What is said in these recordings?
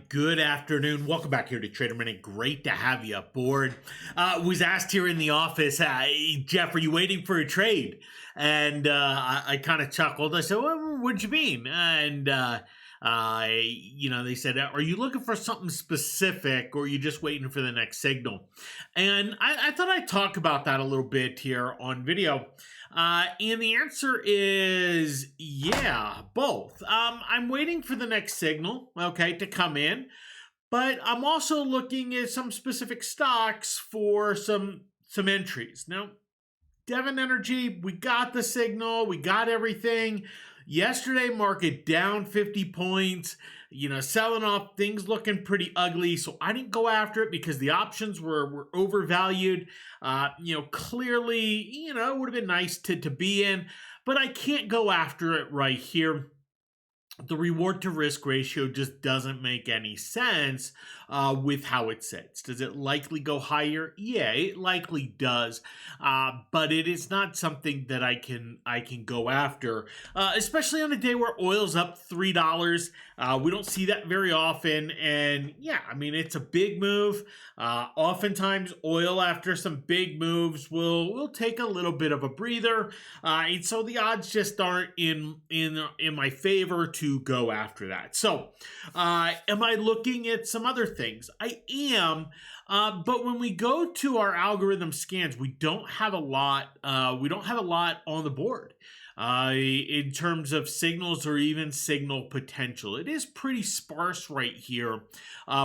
Good afternoon. Welcome back here to TraderMinute. Great to have you aboard. Was asked here in the office, Jeff, are you waiting for a trade? And I kind of chuckled. I said, well, what do you mean? And they said, are you looking for something specific, or are you just waiting for the next signal? And I thought I'd talk about that a little bit here on video. And the answer is yeah, both. I'm waiting for the next signal, okay, to come in, but I'm also looking at some specific stocks for some entries. Now, Devon Energy, we got the signal, we got everything. Yesterday, market down 50 points, selling off, things looking pretty ugly. So I didn't go after it because the options were overvalued. Clearly, it would have been nice to be in, but I can't go after it right here. The reward to risk ratio just doesn't make any sense with how it sits. Does it likely go higher? Yeah, it likely does, but it is not something that I can go after, especially on a day where oil's up $3. We don't see that very often, and yeah, I mean it's a big move. Oftentimes, oil after some big moves will take a little bit of a breather, and so the odds just aren't in my favor to go after that. So, am I looking at some other things? I am, but when we go to our algorithm scans, we don't have a lot. We don't have a lot on the board in terms of signals or even signal potential. It is pretty sparse right here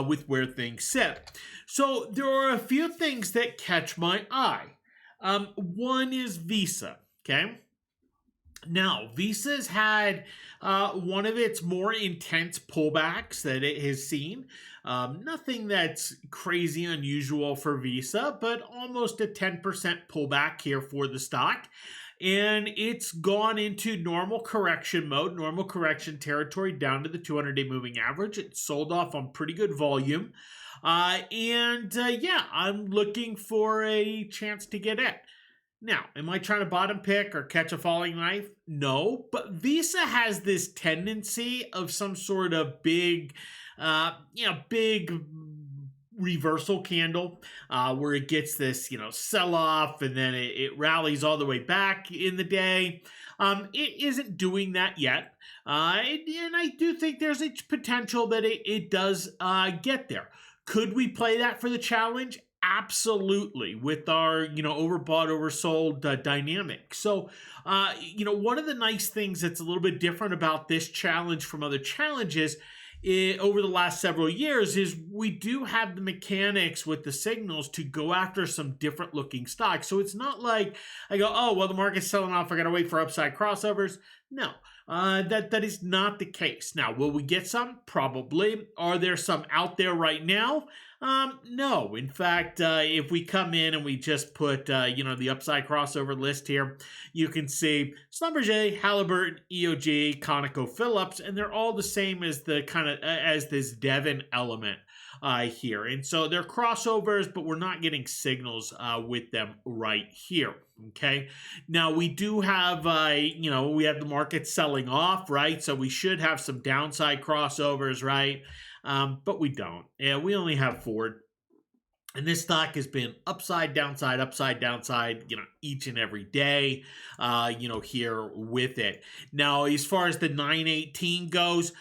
with where things sit. So there are a few things that catch my eye. One is Visa. Okay. Now, Visa's had one of its more intense pullbacks that it has seen. Nothing that's crazy unusual for Visa, but almost a 10% pullback here for the stock. And it's gone into normal correction mode, normal correction territory down to the 200-day moving average. It sold off on pretty good volume. I'm looking for a chance to get in. Now, am I trying to bottom pick or catch a falling knife? No, but Visa has this tendency of some sort of big reversal candle where it gets this, sell off and then it rallies all the way back in the day. It isn't doing that yet. And I do think there's a potential that it does get there. Could we play that for the challenge? Absolutely, with our, overbought, oversold dynamic. So, one of the nice things that's a little bit different about this challenge from other challenges over the last several years is we do have the mechanics with the signals to go after some different looking stocks. So it's not like I go, oh, well, the market's selling off, I got to wait for upside crossovers. No, that is not the case. Now, will we get some? Probably. Are there some out there right now? No. In fact, if we come in and we just put, the upside crossover list here, you can see Schlumberger, Halliburton, EOG, ConocoPhillips, and they're all the same as the as this Devon element here. And so they're crossovers, but we're not getting signals with them right here. Okay. Now we do have, we have the market selling off, right? So we should have some downside crossovers, right? But we don't. Yeah, we only have Ford. And this stock has been upside, downside, each and every day, here with it. Now, as far as the 918 goes,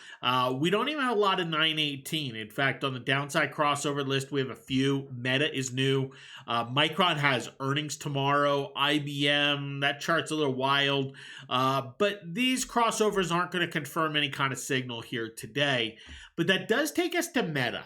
we don't even have a lot of 918. In fact, on the downside crossover list, we have a few. Meta is new. Micron has earnings tomorrow. IBM, that chart's a little wild. But these crossovers aren't going to confirm any kind of signal here today. But that does take us to Meta.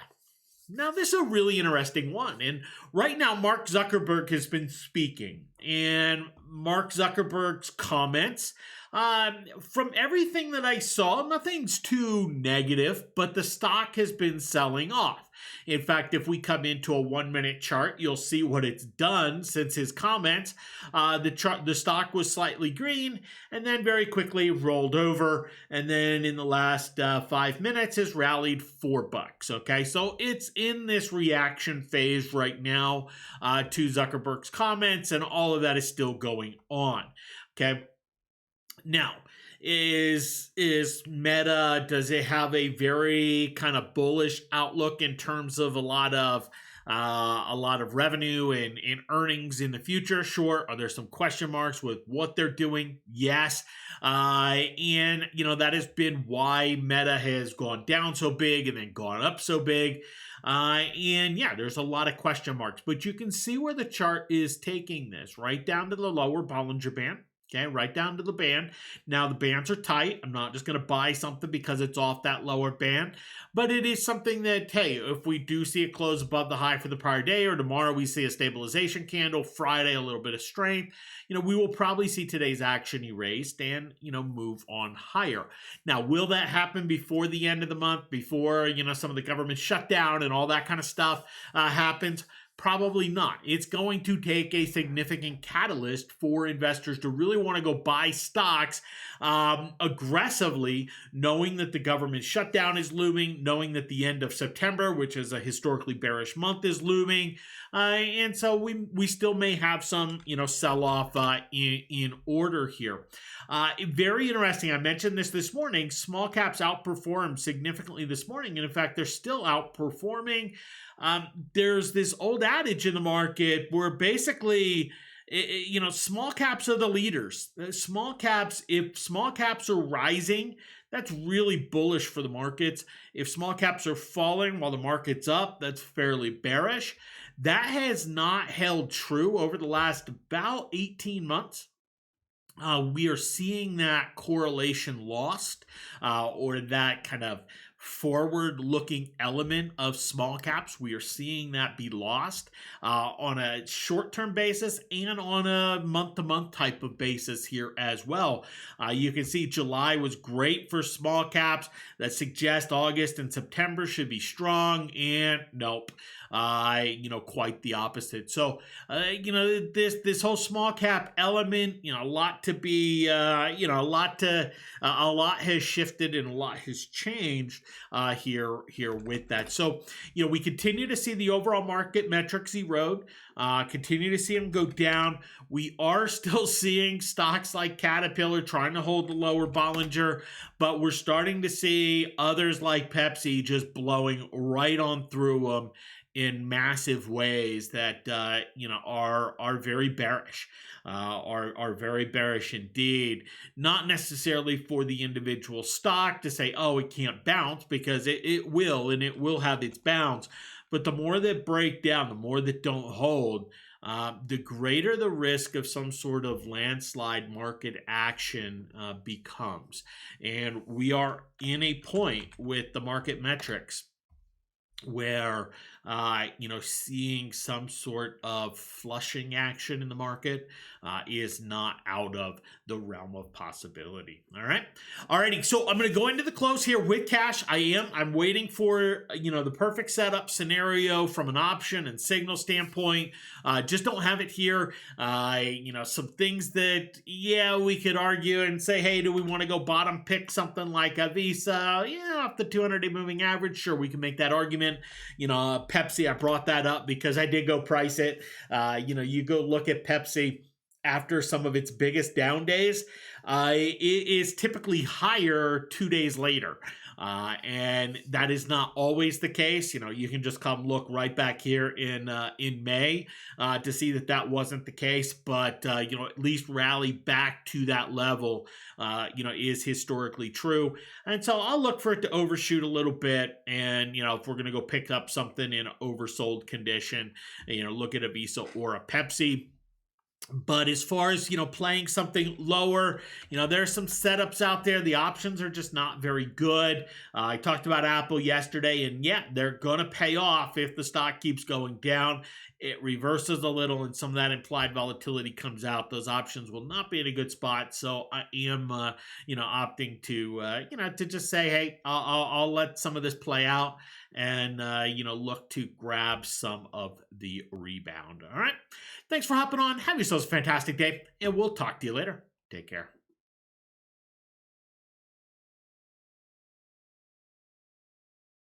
Now, this is a really interesting one. And right now, Mark Zuckerberg has been speaking. And Mark Zuckerberg's comments, from everything that I saw, nothing's too negative, but the stock has been selling off. In fact, if we come into a 1-minute chart, you'll see what it's done since his comments. The stock was slightly green and then very quickly rolled over. And then in the last 5 minutes has rallied $4. Okay, so it's in this reaction phase right now to Zuckerberg's comments, and all of that is still going on. Okay. Now, Is Meta, does it have a very kind of bullish outlook in terms of a lot of revenue and earnings in the future? Sure. Are there some question marks with what they're doing? Yes. And that has been why Meta has gone down so big and then gone up so big. And yeah, there's a lot of question marks, but you can see where the chart is taking this right down to the lower Bollinger Band. Okay, right down to the band. Now the bands are tight. I'm not just going to buy something because it's off that lower band, but it is something that, hey, if we do see it close above the high for the prior day, or tomorrow we see a stabilization candle, Friday a little bit of strength, we will probably see today's action erased and move on higher. Now, will that happen before the end of the month, before some of the government shutdown and all that kind of stuff happens? Probably not. It's going to take a significant catalyst for investors to really want to go buy stocks aggressively, knowing that the government shutdown is looming, knowing that the end of September, which is a historically bearish month, is looming. And so we still may have some sell-off in order here. Very interesting. I mentioned this morning. Small caps outperformed significantly this morning, and in fact, they're still outperforming. There's this old adage in the market where basically, small caps are the leaders. If small caps are rising, that's really bullish for the markets. If small caps are falling while the market's up, that's fairly bearish. That has not held true over the last about 18 months. We are seeing that correlation lost, or that kind of forward-looking element of small caps. We are seeing that be lost on a short-term basis and on a month-to-month type of basis here as well. You can see July was great for small caps. That suggests August and September should be strong, and nope. Quite the opposite. So, this whole small cap element, a lot to be, a lot has shifted and a lot has changed here with that. So, we continue to see the overall market metrics erode, continue to see them go down. We are still seeing stocks like Caterpillar trying to hold the lower Bollinger, but we're starting to see others like Pepsi just blowing right on through them in massive ways that are very bearish, are very bearish indeed. Not necessarily for the individual stock to say, oh, it can't bounce, because it will, and it will have its bounce. But the more that break down, the more that don't hold, the greater the risk of some sort of landslide market action becomes. And we are in a point with the market metrics where seeing some sort of flushing action in the market is not out of the realm of possibility. Alrighty, so I'm going to go into the close here with cash. I'm waiting for the perfect setup scenario from an option and signal standpoint. Just don't have it here. Some things that we could argue and say, hey, do we want to go bottom pick something like a Visa? Off the 200-day moving average, sure, we can make that argument. Pepsi, I brought that up because I did go price it. You go look at Pepsi after some of its biggest down days, it is typically higher 2 days later. And that is not always the case. You can just come look right back here in May to see that wasn't the case. But at least rally back to that level, is historically true. And so I'll look for it to overshoot a little bit. And if we're going to go pick up something in an oversold condition, look at a Visa or a Pepsi. But as far as, playing something lower, there are some setups out there. The options are just not very good. I talked about Apple yesterday, and they're going to pay off if the stock keeps going down. It reverses a little, and some of that implied volatility comes out. Those options will not be in a good spot. So I am, opting to, to just say, hey, I'll let some of this play out and, look to grab some of the rebound. All right. Thanks for hopping on. Have yourselves a fantastic day, and we'll talk to you later. Take care.